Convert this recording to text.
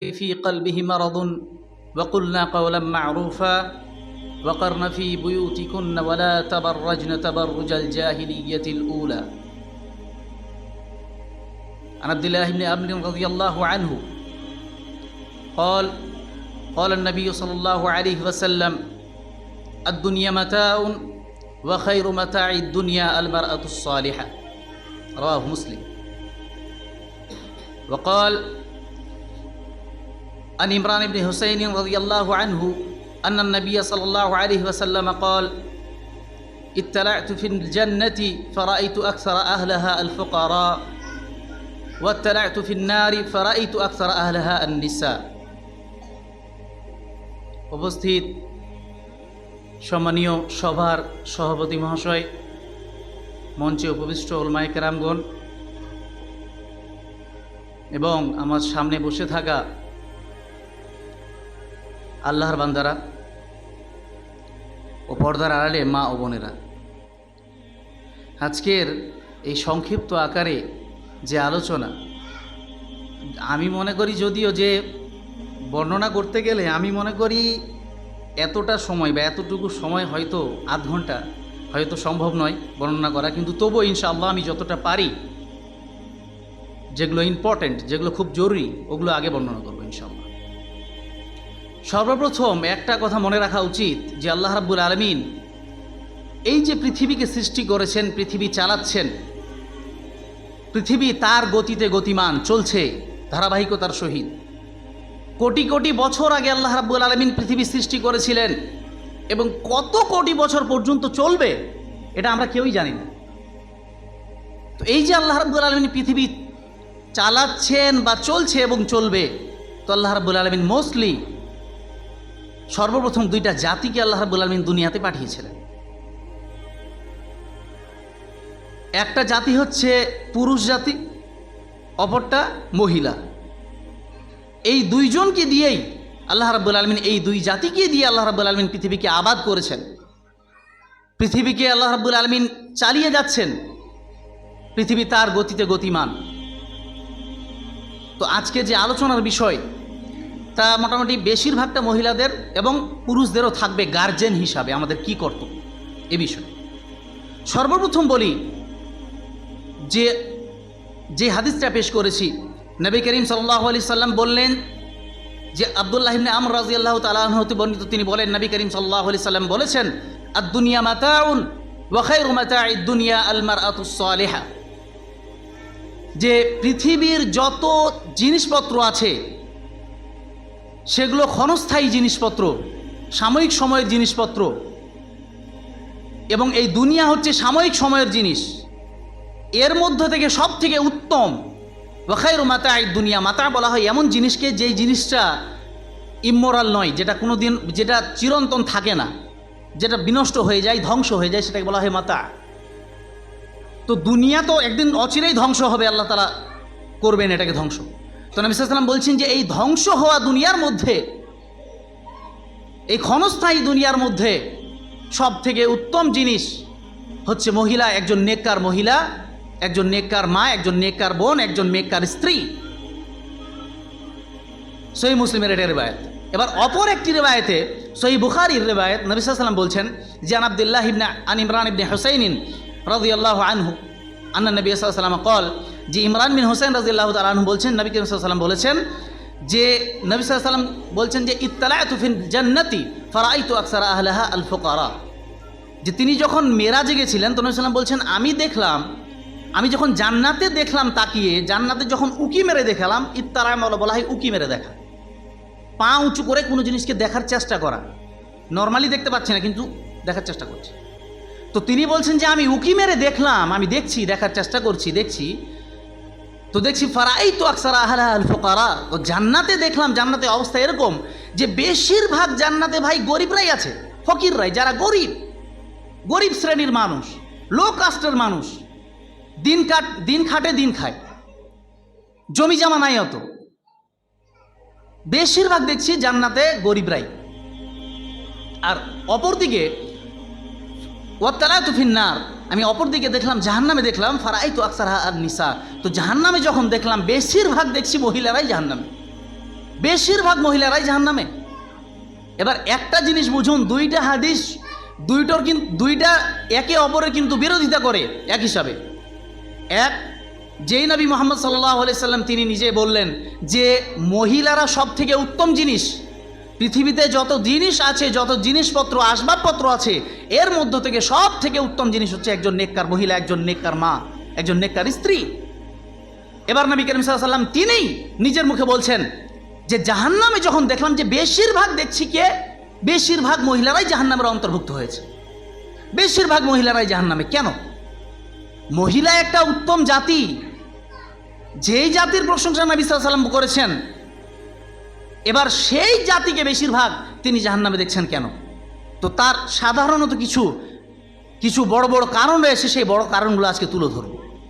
في قلبه مرض وقلنا قولا معروفا وقرن في بيوتكن ولا تبرجن تبرج الجاهلية الأولى. عن عبد الله بن عمرو رضي الله عنه قال قال النبي صلى الله عليه وسلم الدنيا متاع وخير متاع الدنيا المرأة الصالحة. رواه مسلم. وقال عن عمران بن حسين رضي الله عنه أن النبي صلى الله عليه وسلم قال اطلعت في الجنة فرأيت أكثر أهلها الفقراء واطلعت في النار فرأيت أكثر أهلها النساء. উপস্থিত সম্মানীয় সভার সভাপতি মহাশয়, মঞ্চে উপবিষ্ট উলামায়ে কেরামগণ এবং আমার সামনে বসে থাকা আল্লাহর বান্দারা ও পর্দার আড়ালে মা ও বোনেরা, আজকের এই সংক্ষিপ্ত আকারে যে আলোচনা, আমি মনে করি যদিও যে বর্ণনা করতে গেলে আমি মনে করি এতটা সময় বা এতটুকু সময় হয়তো আধ ঘন্টা হয়তো সম্ভব নয় বর্ণনা করা, কিন্তু তবুও ইনশাআল্লাহ আমি যতটা পারি, যেগুলো ইম্পর্টেন্ট, যেগুলো খুব জরুরি, ওগুলো আগে বর্ণনা করবো ইনশাআল্লাহ। সর্বপ্রথম একটা কথা মনে রাখা উচিত যে আল্লাহ রাব্বুল আলামিন এই যে পৃথিবীকে সৃষ্টি করেছেন, পৃথিবী চালাচ্ছেন, পৃথিবী তার গতিতে গতিমান চলছে ধারাবাহিকতার সহিত। কোটি কোটি বছর আগে আল্লাহ রাব্বুল আলামিন পৃথিবী সৃষ্টি করেছিলেন এবং কত কোটি বছর পর্যন্ত চলবে এটা আমরা কেউই জানি না। তো এই যে আল্লাহ রাব্বুল আলামিন পৃথিবী চালাচ্ছেন বা চলছে এবং চলবে, তো আল্লাহ রাব্বুল আলামিন মোস্টলি সর্বপ্রথম দুইটা জাতিকে আল্লাহ রাব্বুল আলামিন দুনিয়াতে পাঠিয়েছিলেন। একটা জাতি হচ্ছে পুরুষ জাতি, অপরটা মহিলা। এই দুইজনকে দিয়েই আল্লাহ রাব্বুল আলামিন, এই দুই জাতিকে দিয়ে আল্লাহ রাব্বুল আলামিন পৃথিবীকে আবাদ করেছেন, পৃথিবীকে আল্লাহ রাব্বুল আলামিন চালিয়ে যাচ্ছেন, পৃথিবী তার গতিতে গতিমান। তো আজকে যে আলোচনার বিষয় তা মোটামুটি বেশিরভাগটা মহিলাদের এবং পুরুষদেরও থাকবে গার্জেন হিসাবে আমাদের কি কর্তব্য এ বিষয়ে। সর্বপ্রথম বলি যে হাদিসটা পেশ করেছি, নবী করিম সাল্লাল্লাহু আলাইহি সাল্লাম বললেন যে আব্দুল্লাহ ইবনে আমর রাদিয়াল্লাহু তাআলা আনহু হতে বর্ণিত, তিনি বলেন নবী করিম সাল্লাল্লাহু আলাইহি সাল্লাম বলেছেন আদ-দুনিয়া মাতাউন ওয়া খায়রু মাতা'id দুনিয়া আল মারআতুস সালিহা। যে পৃথিবীর যত জিনিসপত্র আছে সেগুলো ক্ষণস্থায়ী জিনিসপত্র, সাময়িক সময়ের জিনিসপত্র, এবং এই দুনিয়া হচ্ছে সাময়িক সময়ের জিনিস। এর মধ্য থেকে সব থেকে উত্তম ওয়া খায়রু মাতা'id দুনিয়া, মাতা বলা হয় এমন জিনিসকে যেই জিনিসটা ইমোরাল নয়, যেটা কোনোদিন, যেটা চিরন্তন থাকে না, যেটা বিনষ্ট হয়ে যায়, ধ্বংস হয়ে যায়, সেটাকে বলা হয় মাতা। তো দুনিয়া তো একদিন অচিরেই ধ্বংস হবে, আল্লাহ তাআলা করবেন এটাকে ধ্বংস। তো নবী সাল্লাল্লাহু আলাইহি ওয়াসাল্লাম বলছেন যে এই ধ্বংস হওয়া দুনিয়ার মধ্যে, এই ক্ষণস্থায়ী দুনিয়ার মধ্যে সব থেকে উত্তম জিনিস হচ্ছে মহিলা, একজন নেককার মহিলা, একজন নেককার মা, একজন নেককার বোন, একজন নেককার স্ত্রী। সহিহ মুসলিমের এটা রিওয়ায়াত। এবার অপর একটি রিওয়ায়াতে, সহিহ বুখারীর রিওয়ায়াত, নবী সাল্লাল্লাহু আলাইহি ওয়াসাল্লাম বলছেন যে আন আব্দুল্লাহ ইবনে ইমরান ইবনে হুসাইন রাদিয়াল্লাহু আনহু আন্না নবী সাল্লাল্লাহু আলাইহি ওয়াসাল্লাম قال, যে ইমরান বিন হুসাইন রাদিয়াল্লাহু তাআলা আনহু বলছেন নবী করিম সাল্লাল্লাহু আলাইহি ওয়াসাল্লাম বলেছেন যে নবী সাল্লাল্লাহু আলাইহি ওয়াসাল্লাম বলছেন যে ইত্তালাতু ফিল জান্নাতি ফারাআইতু আকসারা আহলাহা আল ফুকারা। যে তিনি যখন মেরাজে গেছিলেন, তো নবী সাল্লাল্লাহু আলাইহি ওয়াসাল্লাম বলছেন আমি দেখলাম, আমি যখন জান্নাতে দেখলাম তাকিয়ে, জান্নাতে যখন উকি মেরে দেখালাম, ইত্তালা বলা হয় উকি মেরে দেখা, পা উঁচু করে কোনো জিনিসকে দেখার চেষ্টা করা, নর্মালি দেখতে পাচ্ছি না কিন্তু দেখার চেষ্টা করছি। তো তিনি বলছেন যে আমি উকি মেরে দেখলাম, আমি দেখছি, দেখার চেষ্টা করছি, দেখছি, তো দেখছি ফারাআইতু আকসারা আহলাহা আল ফুকারা। তো জান্নাতে দেখলাম, জান্নাতে অবস্থা এরকম যে বেশিরভাগ জান্নাতে ভাই গরিবরাই আছে, ফকিররাই, যারা গরিব শ্রেণীর মানুষ, লো কাস্টের মানুষ, দিন খাটে দিন খায়, জমি জমা নাই অত, বেশিরভাগ দেখছি জান্নাতে গরিবরাই। আর অপরদিকে ওয়াত্তালাতু ফিন নার, আমি অপরদিকে দেখলাম, জাহান্নামে দেখলাম ফারাআইতু আকসারহা আন নিসা। তো জাহান্নামে যখন দেখলাম বেশিরভাগ দেখছি মহিলারাই জাহান্নামে। বেশিরভাগ মহিলারাই জাহান্নামে। এবার একটা জিনিস বুঝুন, দুইটা হাদিস দুইটা একে অপরের কিন্তু বিরোধিতা করে এক হিসাবে। এক, যেই নবী মুহাম্মদ সাল্লাল্লাহু আলাইহি সাল্লাম তিনি নিজে বললেন যে মহিলারা সব থেকে উত্তম জিনিস, পৃথিবীতে যত জিনিস আছে, যত জিনিসপত্র আসবাবপত্র আছে, এর মধ্য থেকে সব থেকে উত্তম জিনিস হচ্ছে একজন নেককার মহিলা, একজন নেককার মা, একজন নেককার স্ত্রী। এবার নবী করিম সাল্লাল্লাহু আলাইহি সাল্লাম তিনিই নিজের মুখে বলছেন যে জাহান্নামে যখন দেখলাম যে বেশিরভাগ দেখছি কে, বেশিরভাগ মহিলারাই জাহান্নামের অন্তর্ভুক্ত হয়েছে, বেশিরভাগ মহিলারাই জাহান্নামে। কেন? মহিলা একটা উত্তম জাতি, যেই জাতির প্রশংসা নবী সাল্লাল্লাহু আলাইহি সাল্লাম করেছেন, এবার সেই জাতিকে বেশিরভাগ তিনি জাহান্নামে দেখছেন কেন? তো তার সাধারণত কিছু বড় বড় কারণ রয়েছে, সেই বড় কারণগুলো আজকে তুলে ধরব।